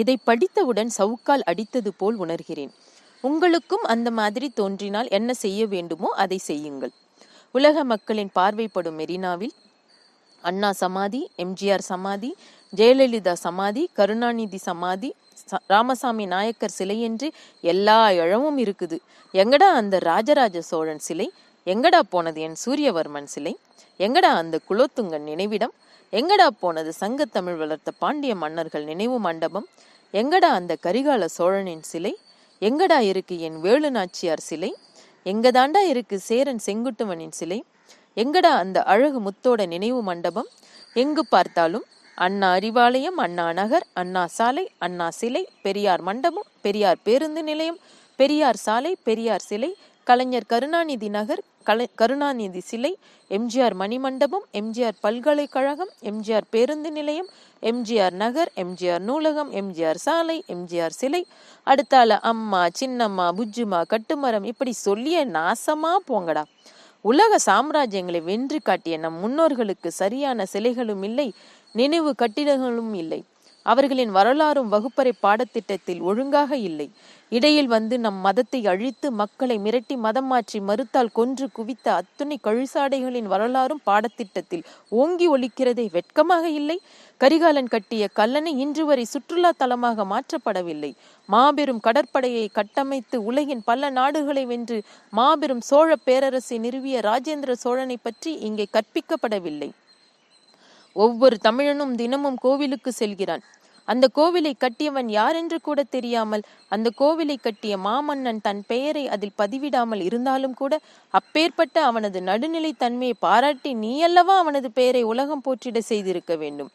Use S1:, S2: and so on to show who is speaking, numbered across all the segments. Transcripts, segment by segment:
S1: இதை படித்தவுடன் சவுக்கால் அடித்தது போல் உணர்கிறேன். உங்களுக்கும் அந்த மாதிரி தோன்றினால் என்ன செய்ய வேண்டுமோ அதை செய்யுங்கள். உலக மக்களின் பார்வைப்படும் மெரினாவில் அண்ணா சமாதி, எம்ஜிஆர் சமாதி, ஜெயலலிதா சமாதி, கருணாநிதி சமாதி, ராமசாமி நாயக்கர் சிலை என்று எல்லா இழமும் இருக்குது. எங்கடா அந்த ராஜராஜ சோழன் சிலை? எங்கடா போனது என் சூரியவர்மன் சிலை? எங்கடா அந்த குலோத்துங்கன் நினைவிடம்? எங்கடா போனது சங்கத்தமிழ் வளர்த்த பாண்டிய மன்னர்கள் நினைவு மண்டபம்? எங்கடா அந்த கரிகால சோழனின் சிலை? எங்கடா இருக்கு என் வேலு நாச்சியார் சிலை? எங்கதாண்டா இருக்கு சேரன் செங்குட்டுவனின் சிலை? எங்கடா அந்த அழகு முத்தோட நினைவு மண்டபம்? எங்கு பார்த்தாலும் அண்ணா அறிவாலயம், அண்ணா நகர், அண்ணா சாலை, அண்ணா சிலை, பெரியார் மண்டபம், பெரியார் பேருந்து நிலையம், பெரியார் சாலை, பெரியார் சிலை, கலைஞர் கருணாநிதி நகர், கருணாநிதி சிலை, எம்ஜிஆர் மணிமண்டபம், எம்ஜிஆர் பல்கலைக்கழகம், எம்ஜிஆர் பேருந்து நிலையம், எம்ஜிஆர் நகர், எம்ஜிஆர் நூலகம், எம்ஜிஆர் சாலை, எம்ஜிஆர் சிலை, அடுத்தால அம்மா, சின்னம்மா, புஜ்ஜுமா, கட்டுமரம், இப்படி சொல்லிய நாசமா போங்கடா. உலக சாம்ராஜ்யங்களை வென்று காட்டிய நம் முன்னோர்களுக்கு சரியான சிலைகளும் இல்லை, நினைவு கட்டிடங்களும் இல்லை. அவர்களின் வரலாறும் வகுப்பறை பாடத்திட்டத்தில் ஒழுங்காக இல்லை. இடையில் வந்து நம் மதத்தை அழித்து மக்களை மிரட்டி மதம் மாற்றி மறுத்தால் கொன்று குவித்த அத்துணை கழுசாடைகளின் வரலாறும் பாடத்திட்டத்தில் ஓங்கி ஒலிக்கிறதே, வெட்கமாக இல்லை? கரிகாலன் கட்டிய கல்லணை இன்று வரை சுற்றுலா தலமாக மாற்றப்படவில்லை. மாபெரும் கடற்படையை கட்டமைத்து உலகின் பல நாடுகளை வென்று மாபெரும் சோழ பேரரசை நிறுவிய ராஜேந்திர சோழனை பற்றி இங்கே கற்பிக்கப்படவில்லை. ஒவ்வொரு தமிழனும் தினமும் கோவிலுக்கு செல்கிறான். அந்த கோவிலை கட்டியவன் யார் என்று கூட தெரியாமல், அந்த கோவிலை கட்டிய மாமன்னன் தன் பெயரை அதில் பதிவிடாமல் இருந்தாலும் கூட அப்பேற்பட்ட அவனது நடுநிலை தன்மையை பாராட்டி நீயல்லவா அவனது பெயரை உலகம் போற்றிட செய்திருக்க வேண்டும்.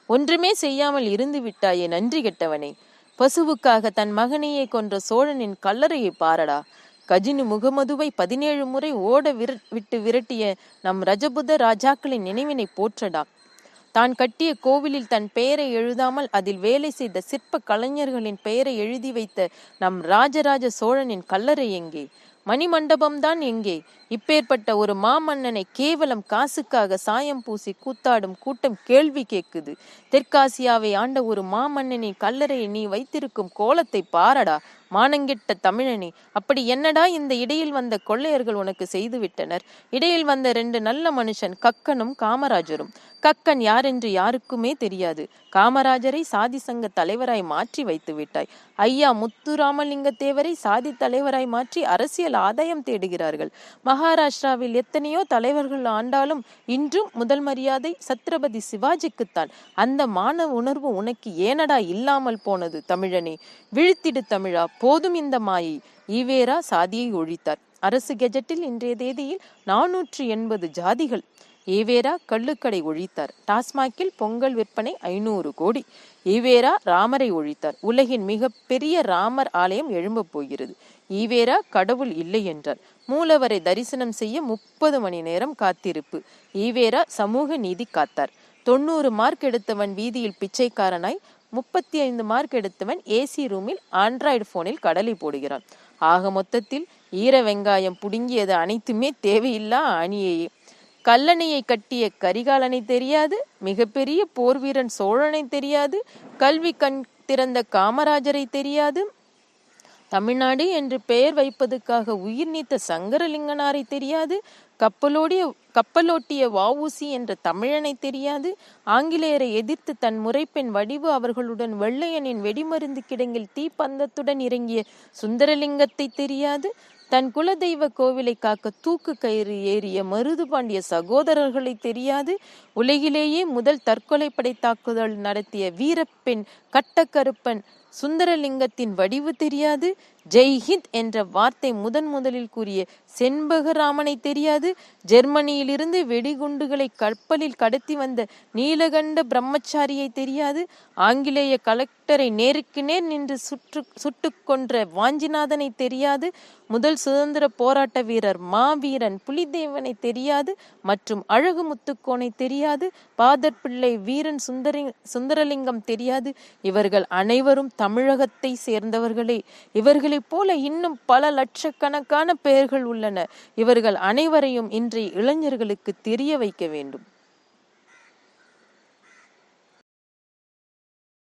S1: ஒன்றுமே செய்யாமல் இருந்து விட்டாயே நன்றி கெட்டவனே. பசுவுக்காக தன் மகனையே கொன்ற சோழனின் கல்லறையை பாரடா. கஜினி முகமதுவை 17 முறை ஓட விட்டு விரட்டிய நம் ரஜபுத ராஜாக்களின் நினைவினை போற்றடா. தான் கட்டிய கோவிலில் தன் பெயரை எழுதாமல் அதில் வேலை செய்த சிற்ப கலைஞர்களின் பெயரை எழுதி வைத்த நம் ராஜராஜ சோழனின் கல்லறை எங்கே? மணிமண்டபம்தான் எங்கே? இப்பேற்பட்ட ஒரு மாமன்னனை கேவலம் காசுக்காக சாயம் பூசி கூத்தாடும் கூட்டம் கேள்வி கேட்குது. தெற்காசியாவை ஆண்ட ஒரு மாமன்னனின் கல்லறையை நீ வைத்திருக்கும் கோலத்தை பாரடா. மானங்கெட்ட தமிழனே, அப்படி என்னடா இந்த இடையில் வந்த கொள்ளையர்கள் உனக்கு செய்து விட்டனர்? இடையில் வந்த 2 நல்ல மனுஷன், கக்கனும் காமராஜரும். கக்கன் யாரென்று யாருக்குமே தெரியாது. காமராஜரை சாதி சங்க தலைவராய் மாற்றி வைத்து விட்டாய். ஐயா முத்துராமலிங்க தேவரை சாதி தலைவராய் மாற்றி அரசியல் ஆதாயம் தேடுகிறார்கள். மகாராஷ்டிராவில் எத்தனையோ தலைவர்கள் ஆண்டாலும் இன்றும் முதல் மரியாதை சத்ரபதி சிவாஜிக்குத்தான். அந்த மான உணர்வு உனக்கு ஏனடா இல்லாமல் போனது தமிழனே? விழித்திடு தமிழா, போதும் இந்த மாயை. ஈவேரா சாதியை ஒழித்தார். அரசு கெஜெட்டில் இன்றைய தேதியில் 480 ஜாதிகள். ஈவேரா கள்ளுக்கடை ஒழித்தார். டாஸ்மாகில் பொங்கல் விற்பனை 500 கோடி. ஈவேரா ராமரை ஒழித்தார். உலகின் மிக பெரிய ராமர் ஆலயம் எழும்ப போகிறது. ஈவேரா கடவுள் இல்லை என்றார். மூலவரை தரிசனம் செய்ய 30 மணி நேரம் காத்திருப்பு. ஈவேரா சமூக நீதி காத்தார். 90 மார்க் எடுத்தவன் வீதியில் பிச்சைக்காரனாய், 35 மார்க் எடுத்தவன் ஏசி ரூமில் ஆண்ட்ராய்டு போனில் கடலை போடுகிறான். ஆக மொத்தத்தில் ஈர வெங்காயம் புடுங்கியது அனைத்துமே தேவையில்லா அணியையே. கல்லணையை கட்டிய கரிகாலனை தெரியாது, மிகப்பெரிய போர் வீரன் சோழனை தெரியாது, கல்வி கண் திறந்த காமராஜரை தெரியாது, தமிழ்நாடு என்று பெயர் வைப்பதற்காக உயிர் நீத்த சங்கரலிங்கனாரை தெரியாது, கப்பலோட்டிய வஉசி என்ற தமிழனை தெரியாது, ஆங்கிலேயரை எதிர்த்து தன் முறைப்பெண் வடிவு அவர்களுடன் வெள்ளையனின் வெடிமருந்து கிடங்கில் தீப்பந்தத்துடன் இறங்கிய சுந்தரலிங்கத்தை தெரியாது, தன் குலதெய்வ கோவிலை காக்க தூக்கு கயிறு ஏறிய மருது பாண்டிய சகோதரர்களை தெரியாது, உலகிலேயே முதல் தற்கொலை படை தாக்குதல் நடத்திய வீரப்பெண் கட்டக்கருப்பன் சுந்தரலிங்கத்தின் வடிவு தெரியாது, ஜெய்ஹிந்த் என்ற வார்த்தை முதலில் கூறிய செண்பகராமனை தெரியாது, ஜெர்மனியிலிருந்து வெடிகுண்டுகளை கப்பலில் கடத்தி வந்த நீலகண்ட பிரம்மச்சாரியை தெரியாது, ஆங்கிலேய கலெக்டரை நேருக்கு நேர் நின்று சுட்டு கொன்ற வாஞ்சிநாதனை தெரியாது, முதல் சுதந்திர போராட்ட வீரர் மாவீரன் புலிதேவனை தெரியாது, மற்றும் அழகு முத்துக்கோனை தெரியாது, பாதர் பிள்ளை வீரன் சுந்தரலிங்கம் தெரியாது. இவர்கள் அனைவரும் தமிழகத்தை சேர்ந்தவர்களே. இவர்களைப் போல இன்னும் பல லட்சக்கணக்கான பெயர்கள் உள்ளன. இவர்கள் அனைவரையும் இன்றைய இளைஞர்களுக்கு தெரிய வைக்க வேண்டும்.